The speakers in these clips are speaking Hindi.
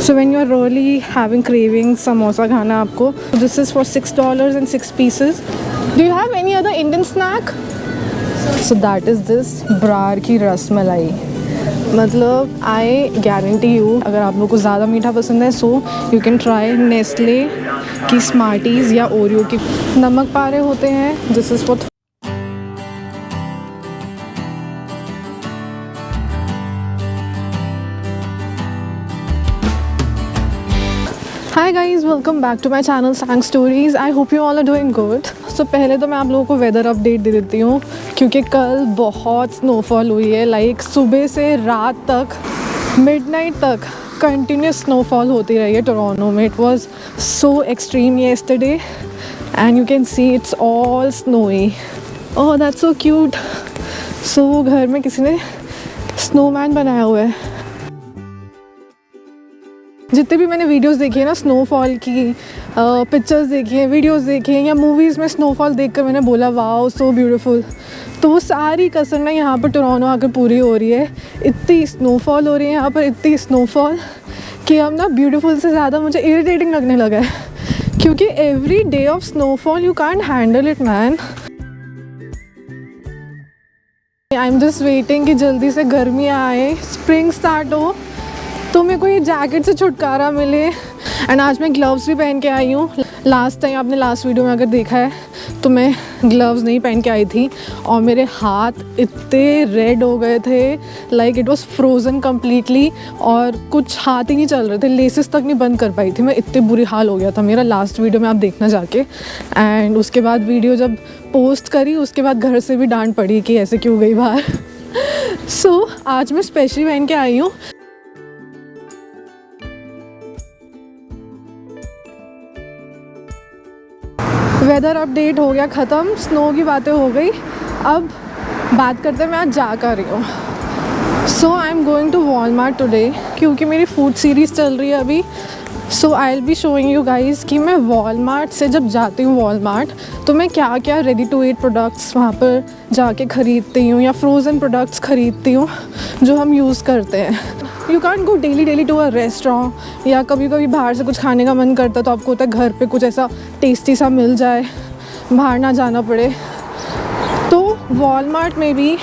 So when you're really having cravings samosa खाना आपको, this is for $6 and 6 pieces. Do you have any other Indian snack? So that is this Brar की रसमलाई. मतलब आई गारंटी यू अगर आप लोग को ज़्यादा मीठा पसंद है so you can try Nestle की स्मार्टीज़ या ओरियो की नमक पारे होते हैं. This is for Hi guys, welcome back to my channel Sang Stories. I hope you all are doing good. So पहले तो मैं आप लोगों को वेदर अपडेट दे देती हूँ क्योंकि कल बहुत स्नोफॉल हुई है. लाइक सुबह से रात तक मिडनाइट तक कंटिन्यूस स्नोफॉल होती रही है टोरंटो में. It was so extreme yesterday and you can see it's all snowy. Oh that's so cute. So घर में किसी ने स्नोमैन बनाया हुआ है. जितने भी मैंने वीडियोस देखी है ना स्नोफॉल की, पिक्चर्स देखी हैं, वीडियोस देखी हैं या मूवीज़ में स्नोफॉल देखकर मैंने बोला वाओ सो ब्यूटीफुल. तो वो सारी कसर ना यहाँ पर टोरंटो आकर पूरी हो रही है. इतनी स्नोफॉल हो रही है यहाँ पर, इतनी स्नोफॉल कि अब ना ब्यूटीफुल से ज़्यादा मुझे इरिटेटिंग लगने लगा है क्योंकि every day of snowfall you can't handle it man. I am just waiting कि जल्दी से गर्मी आए, स्प्रिंग स्टार्ट हो तो मेरे को ये जैकेट से छुटकारा मिले. एंड आज मैं ग्लव्स भी पहन के आई हूँ. लास्ट टाइम आपने लास्ट वीडियो में अगर देखा है तो मैं ग्लव्स नहीं पहन के आई थी और मेरे हाथ इतने रेड हो गए थे. Like it was frozen completely और कुछ हाथ ही नहीं चल रहे थे. लेसेस तक नहीं बंद कर पाई थी मैं. इतने बुरी हाल हो गया था मेरा लास्ट वीडियो में, आप देखना जाके. एंड उसके बाद वीडियो जब पोस्ट करी उसके बाद घर से भी डांट पड़ी कि ऐसे क्यों गई बाहर. सो आज मैं स्पेशली पहन के आई हूँ. वेदर अपडेट हो गया ख़त्म, स्नो की बातें हो गई. अब बात करते हैं मैं आज जा कर रही हूँ. So I am going to Walmart today क्योंकि मेरी फूड सीरीज़ चल रही है अभी. So I will be showing you guys कि मैं वॉलमार्ट से जब जाती हूँ वॉलमार्ट तो मैं क्या क्या रेडी टू ईट प्रोडक्ट्स वहाँ पर जाके ख़रीदती हूँ या फ्रोज़न प्रोडक्ट्स ख़रीदती हूँ जो हम यूज़ करते हैं. You can't go daily to a restaurant या कभी कभी बाहर से कुछ खाने का मन करता है तो आपको होता है घर पे कुछ ऐसा टेस्टी सा मिल जाए, बाहर ना जाना पड़े. तो वॉलमार्ट में भी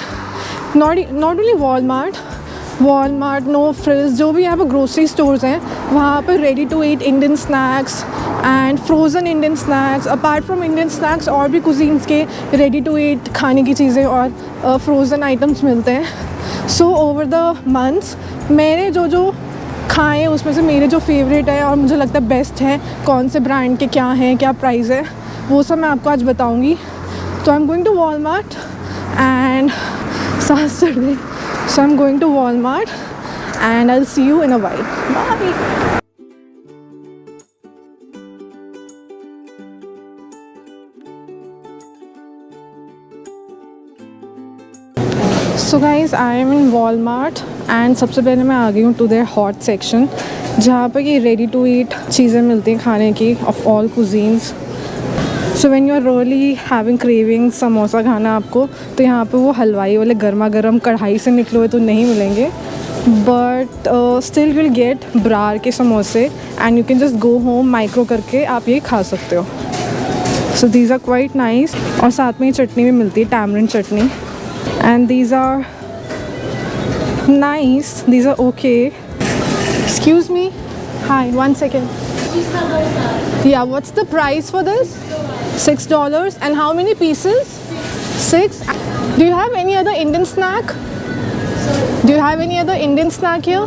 not only Walmart No Frills जो भी यहाँ पर ग्रोसरी स्टोर्स हैं वहाँ पर ready to eat Indian snacks and frozen Indian snacks. Apart from Indian snacks और भी कुजीन्स के रेडी टू ईट खाने की चीज़ें और फ्रोज़न आइटम्स मिलते हैं. सो ओवर द मंथ्स मैंने जो खाए उसमें से मेरे जो फेवरेट है और मुझे लगता है बेस्ट है, कौन से ब्रांड के क्या हैं, क्या प्राइस है, वो सब मैं आपको आज बताऊंगी. तो I am going to Walmart and Saturday. So I am going to Walmart and I will see you in a while. Bye. So guys I am in Walmart and सबसे पहले मैं आ गई हूँ टू देयर हॉट सेक्शन जहाँ पर ये रेडी टू ईट चीज़ें मिलती हैं खाने की of all cuisines. So when you are really having craving samosa खाना आपको तो यहाँ पे वो हलवाई वाले गर्मा गर्म कढ़ाई से निकले हुए तो नहीं मिलेंगे but still will get Brar के समोसे and you can just go home micro करके आप ये खा सकते हो. So these are quite nice और साथ में ये चटनी भी मिलती है, tamarind chutney. And these are nice, these are okay. Excuse me, hi, 1 second. Yeah, what's the price for this? $6. And how many pieces? 6. Do you have any other Indian snack? Do you have any other Indian snack here?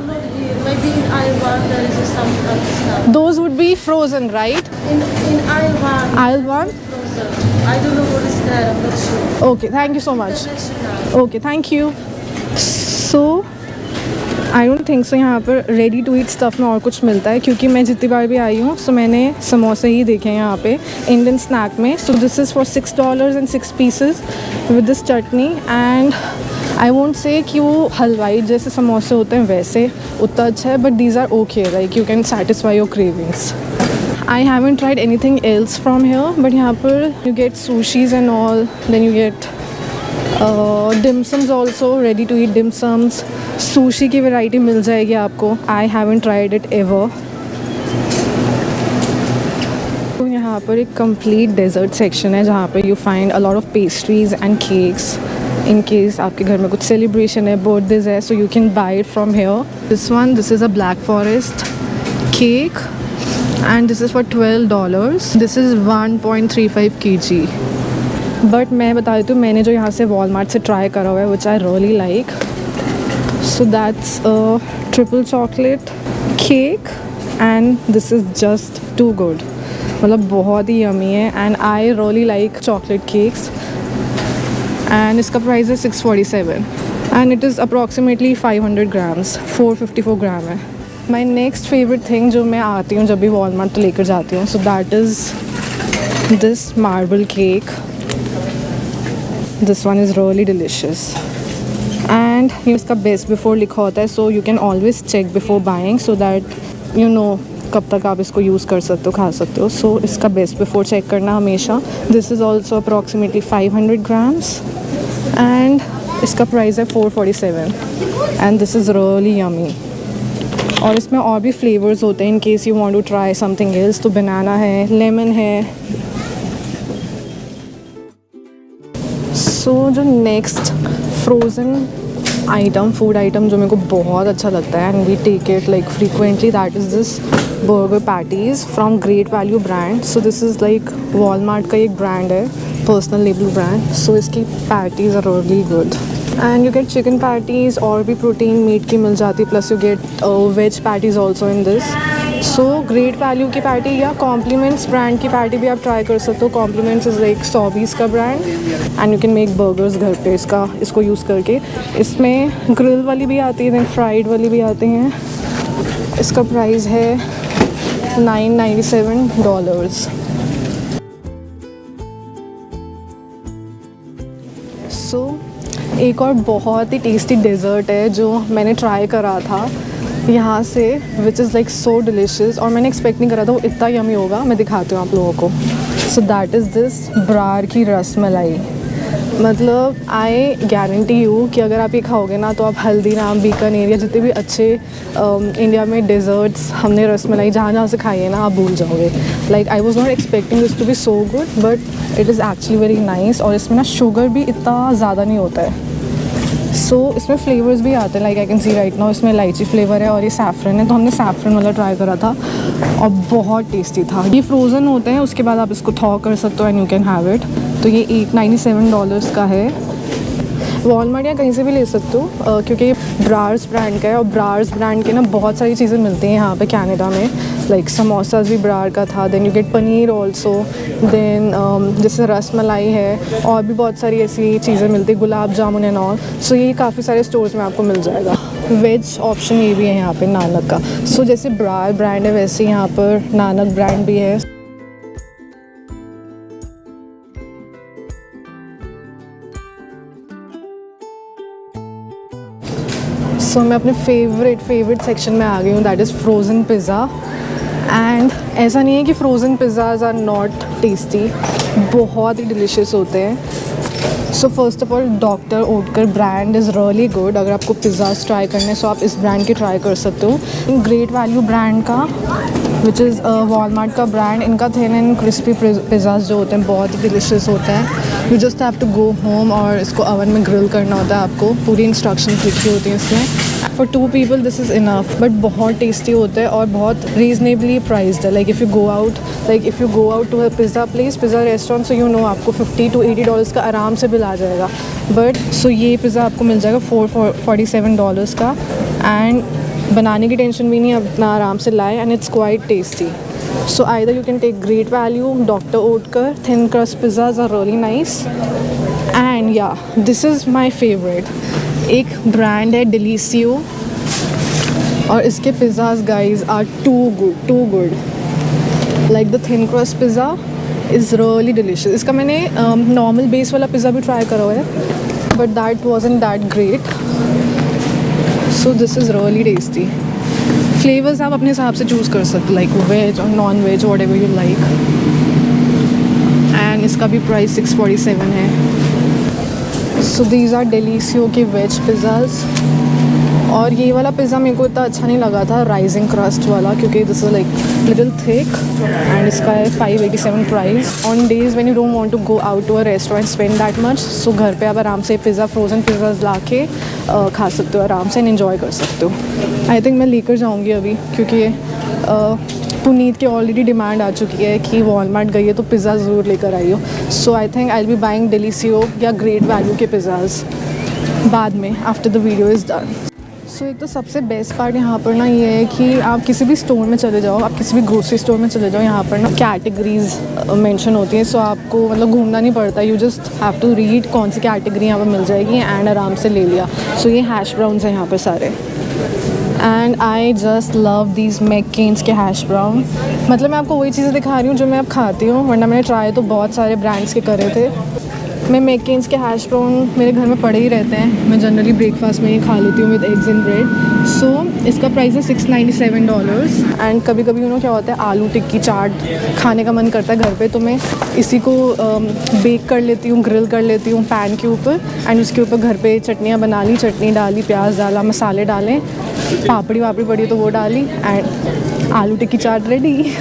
Maybe in Iran there is some snack. Those would be frozen, right? In Iran. Iran? Frozen. I don't know what is there. I'm not sure. Okay, thank you so much. Okay, thank you. So I don't think so यहाँ पर रेडी टू ईट स्टफ़ में और कुछ मिलता है क्योंकि मैं जितनी बार भी आई हूँ सो मैंने समोसे ही देखे हैं यहाँ पे इंडियन स्नैक में. So this is for $6 and 6 pieces with this chutney. And I won't say कि वो हलवाई जैसे समोसे होते हैं वैसे उतना अच्छा है but these are okay, like you can satisfy your cravings. I haven't tried anything else from here, but यहाँ पर you get sushis and all, then you get dimsums also, ready to eat dimsums, sushi की वैरायटी मिल जाएगी आपको. I haven't tried it ever. तो यहाँ पर एक कंप्लीट डेजर्ट सेक्शन है जहाँ पर you find a lot of pastries and cakes. In case आपके घर में कुछ सेलिब्रेशन है, बर्थडेज है, so you can buy it from here. This is a black forest cake and this is for $12. This is 1.35 kg. But मैं बता देती हूँ, मैंने जो यहाँ से वॉलमार्ट से ट्राई करा हुआ है which I really like. So that's a triple chocolate cake and this is just too good. मतलब बहुत ही यमी है and I really like chocolate cakes. And इसका प्राइस है $647 and it is approximately 500 grams. 454 gram है. माई नेक्स्ट फेवरेट थिंग जो मैं आती हूँ जब भी वॉलमार्ट तो लेकर जाती हूँ, so that is this marble cake. This one is really delicious and इसका बेस्ट बिफोर लिखा होता है, so you can always check before buying so that you know कब तक आप इसको यूज़ कर सकते हो, खा सकते हो. सो इसका बेस्ट बिफोर चेक करना हमेशा. This is also approximately 500 grams and इसका प्राइस है $447 and this is really yummy. और इसमें और भी फ्लेवर्स होते हैं in case you want to try something else. तो बनाना है, लेमन है. सो जो next frozen item, food item जो मेरे को बहुत अच्छा लगता है and we take it like frequently, that is this burger patties from Great Value brand. So this is like Walmart का एक ब्रांड है, पर्सनल लेबल ब्रांड. सो इसकी patties are really good and you get chicken patties और भी प्रोटीन मीट की मिल जाती है, plus you get veg patties also in this. So Great Value की पैटी या कॉम्प्लीमेंट्स ब्रांड की पैटी भी आप ट्राई कर सकते हो. कॉम्प्लीमेंट्स इज़ लाइक सॉबीज़ का brand and you can make burgers घर पे इसको यूज़ करके. इसमें ग्रिल वाली भी आती है, दैन फ्राइड वाली भी आती हैं. इसका प्राइस है $997. सो एक और बहुत ही टेस्टी डेज़र्ट है जो मैंने ट्राई करा था यहाँ से, which is like so delicious. और मैंने एक्सपेक्ट नहीं करा था वो इतना यमी होगा. मैं दिखाती हूँ आप लोगों को. सो दैट इज़ दिस ब्रार की रसमलाई. मतलब आई गारंटी यू कि अगर आप ये खाओगे ना तो आप हल्दीराम, बीकानेर या जितने भी अच्छे इंडिया में डेज़र्ट्स हमने रसमलाई जहाँ से खाई है ना, आप भूल जाओगे. Like I was not expecting this to be so good but it is actually very nice. और इसमें ना शुगर भी इतना ज़्यादा नहीं होता है. सो इसमें फ्लेवर्स भी आते हैं, like I can see right now इसमें इलायची फ्लेवर है और ये सैफ़रन है. तो हमने सैफ़रन वाला ट्राई करा था और बहुत टेस्टी था. ये फ्रोज़न होते हैं, उसके बाद आप इसको थॉ कर सकते हो and you can have it. तो ये $97 का है. वॉलमार्ट या कहीं से भी ले सकते हो क्योंकि ये ब्रार्स ब्रांड का है. और ब्रार्स ब्रांड के ना बहुत सारी चीज़ें मिलती हैं यहाँ पे कनाडा में. लाइक समोसाज भी ब्रार का था, then you get paneer also, then जैसे रसमलाई है और भी बहुत सारी ऐसी चीज़ें मिलती हैं, गुलाब जामुन एंड ऑल. सो ये काफ़ी सारे स्टोर्स में आपको मिल जाएगा. वेज ऑप्शन ये भी है यहाँ पे नानक का. सो जैसे ब्रार ब्रांड है वैसे यहाँ पर नानक ब्रांड भी है. सो मैं अपने फेवरेट सेक्शन में आ गई हूँ, that is frozen pizza. And ऐसा नहीं है कि frozen pizzas are not tasty, बहुत ही डिलिशियस होते हैं. So first of all Doctor Oetker brand is really good. अगर आपको पिज़्ज़ाज़ ट्राई करने हैं सो आप इस ब्रांड के ट्राई कर सकते हो. ग्रेट वैल्यू ब्रांड का विच इज़ वॉलमार्ट का ब्रांड, इनका थिन एंड क्रिस्पी पिज़्ज़ाज़ जो होते हैं बहुत ही डिलिशियस होते हैं. You just have to go home और इसको ओवन में ग्रिल करना होता है आपको. पूरी इंस्ट्रक्शंस लिखी होती हैं इसमें. For 2 people this is enough. But बहुत टेस्टी होता है और बहुत रीजनेबली प्राइस्ड है. Like if you go out to a pizza place, pizza restaurant, so you know आपको $50 to $80 का आराम से बिल आ जाएगा. बट सो ये पिज़्ज़ा आपको मिल जाएगा $47 का एंड बनाने की टेंशन भी नहीं, अपना आराम से लाए and it's quite tasty. So either you can take Great Value, Dr. Oetker, thin crust pizzas are really nice. And yeah, this is my favorite. एक ब्रांड है Delisio और इसके pizzas guys are too good. Like the thin crust pizza is really delicious. इसका मैंने नॉर्मल बेस वाला पिज़्ज़ा भी ट्राई करा हुआ है but that wasn't that great. So this is really tasty. Flavours आप अपने हिसाब से चूज़ कर सकते, लाइक वेज और non veg, whatever you like. And इसका भी प्राइस $647 है. सो दीज आर डेलीसियो के वेज पिज़्ज़ाज़। और ये वाला पिज़्ज़ा मेरे को इतना अच्छा नहीं लगा था, राइजिंग क्रस्ट वाला, क्योंकि this is like little thick and इसका है 587 price. On days when you don't want to go out to a restaurant spend that much, so घर पे आप आराम से पिज़्ज़ा, फ्रोज़न पिज़्ज़ाज़ ला के खा सकते हो आराम से एंड इन्जॉय कर सकते हो। आई थिंक मैं लेकर जाऊँगी अभी, क्योंकि पुनीत की ऑलरेडी डिमांड आ चुकी है कि वॉलमार्ट गई है तो पिज़्ज़ा ज़रूर लेकर आई हो। So I think I will be buying Delissio या ग्रेट वैल्यू के पिज़्ज़ाज़ बाद में, after the video is done. सो एक तो सबसे बेस्ट पार्ट यहाँ पर ना ये है कि आप किसी भी स्टोर में चले जाओ, आप किसी भी ग्रोसरी स्टोर में चले जाओ, यहाँ पर ना कैटेगरीज मेंशन होती हैं। सो आपको मतलब घूमना नहीं पड़ता, you just have to read कौन सी कैटेगरी यहाँ पर मिल जाएगी एंड आराम से ले लिया। सो ये हैश ब्राउन्स हैं यहाँ पर सारे, and I just love these McCain's के हैश ब्राउन। मतलब मैं आपको वही चीज़ें दिखा रही हूँ जो मैं अब खाती हूँ, वरना मैंने ट्राई तो बहुत सारे ब्रांड्स के करे थे। मैं मैककेन्स के हैश ब्राउन मेरे घर में पड़े ही रहते हैं, मैं जनरली ब्रेकफास्ट में ही खा लेती हूँ विद एग्स एंड ब्रेड। सो इसका प्राइस है $697 एंड कभी कभी क्या होता है, आलू टिक्की चाट खाने का मन करता है घर पे, तो मैं इसी को बेक कर लेती हूँ, ग्रिल कर लेती हूँ पैन के ऊपर, एंड उसके ऊपर घर पे चटनियाँ बना ली, चटनी डाली, प्याज डाला, मसाले डालें, पापड़ी वापड़ी पड़ी तो वो डाली एंड आलू टिक्की चाट रेडी।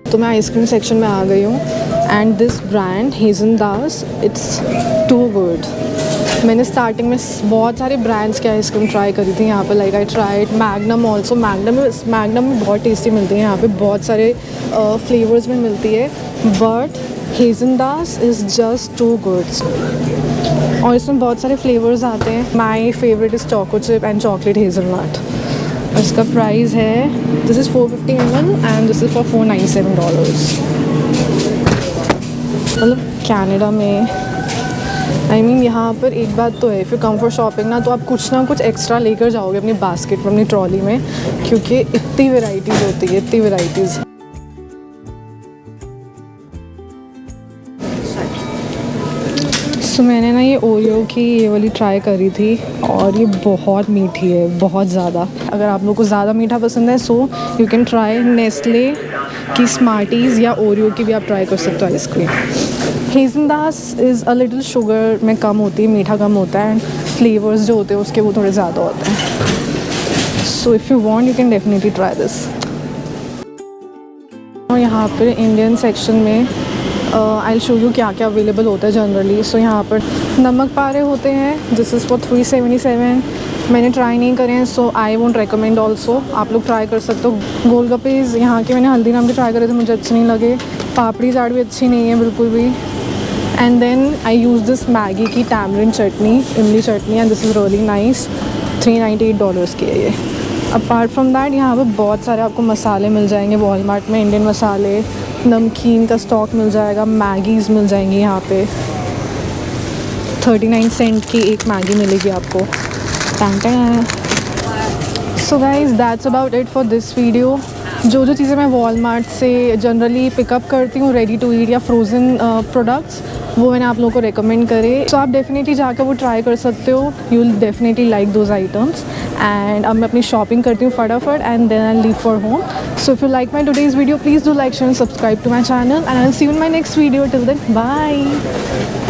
तो मैं आइसक्रीम सेक्शन में आ गई हूँ and this brand Haagen Dazs, it's too good. मैंने स्टार्टिंग में बहुत सारे ब्रांड्स की आइसक्रीम ट्राई करी थी यहाँ पे, like I tried magnum also. Magnum में बहुत टेस्टी मिलती है यहाँ पे, बहुत सारे फ्लेवर्स में मिलती है, but Haagen Dazs is just too good. और इसमें बहुत सारे फ्लेवर्स आते हैं। My favourite is choco chip and chocolate hazelnut. इसका प्राइस है, this is 450 ml and this is for $497। मतलब कनाडा में आई मीन यहाँ पर एक बात तो है, if you come for shopping ना, तो आप कुछ ना कुछ एक्स्ट्रा लेकर जाओगे अपनी बास्केट में, अपनी ट्रॉली में, क्योंकि इतनी वेराइटीज़ होती है, इतनी वेराइटीज़। तो मैंने ना ये ओरियो की ये वाली ट्राई करी थी और ये बहुत मीठी है, बहुत ज़्यादा। अगर आप लोग को ज़्यादा मीठा पसंद है, so you can try Nestle की स्मार्टीज़ या ओरियो की भी आप ट्राई कर सकते हो ice cream. Haagen Dazs is a little sugar में कम होती है, मीठा कम होता है, एंड फ्लेवर्स जो होते हैं उसके वो थोड़े ज़्यादा होते हैं। So if you want you can definitely try this. और यहाँ पर इंडियन सेक्शन में आई शो यू क्या क्या अवेलेबल होता है जनरली। सो यहाँ पर नमक पारे होते हैं, दिस इज़ फॉर $377। मैंने ट्राई नहीं करे हैं, सो आई वोंट रिकमेंड ऑल्सो, आप लोग ट्राई कर सकते हो। गोलगप्पेज़ यहाँ के मैंने हल्दीराम के ट्राई करे थे, मुझे अच्छे नहीं लगे। पापड़ी चाट भी अच्छी नहीं है बिल्कुल भी। And then I use this Maggi की टैमरिन चटनी, इमली चटनी, and this is really nice. $398 की है ये। अपार्ट फ्रॉम दैट यहाँ पर बहुत सारे आपको मसाले मिल जाएंगे वॉलमार्ट में, इंडियन मसाले, नमकीन का स्टॉक मिल जाएगा, मैगीज़ मिल जाएंगी यहाँ पे। 39 सेंट की एक मैगी मिलेगी आपको। So guys that's about it for this video. जो चीज़ें मैं वॉलमार्ट से जनरली पिकअप करती हूँ, रेडी टू ईट या फ्रोज़न प्रोडक्ट्स, वो मैंने आप लोगों को रेकमेंड करे। सो आप डेफिनेटली जाकर वो ट्राई कर सकते हो, you will definitely like those items. And अब मैं अपनी शॉपिंग करती हूँ फटाफट and then I leave for home. So if you like my today's video, please do like, share and subscribe to my channel, and I'll see you in my next video. Till then, bye.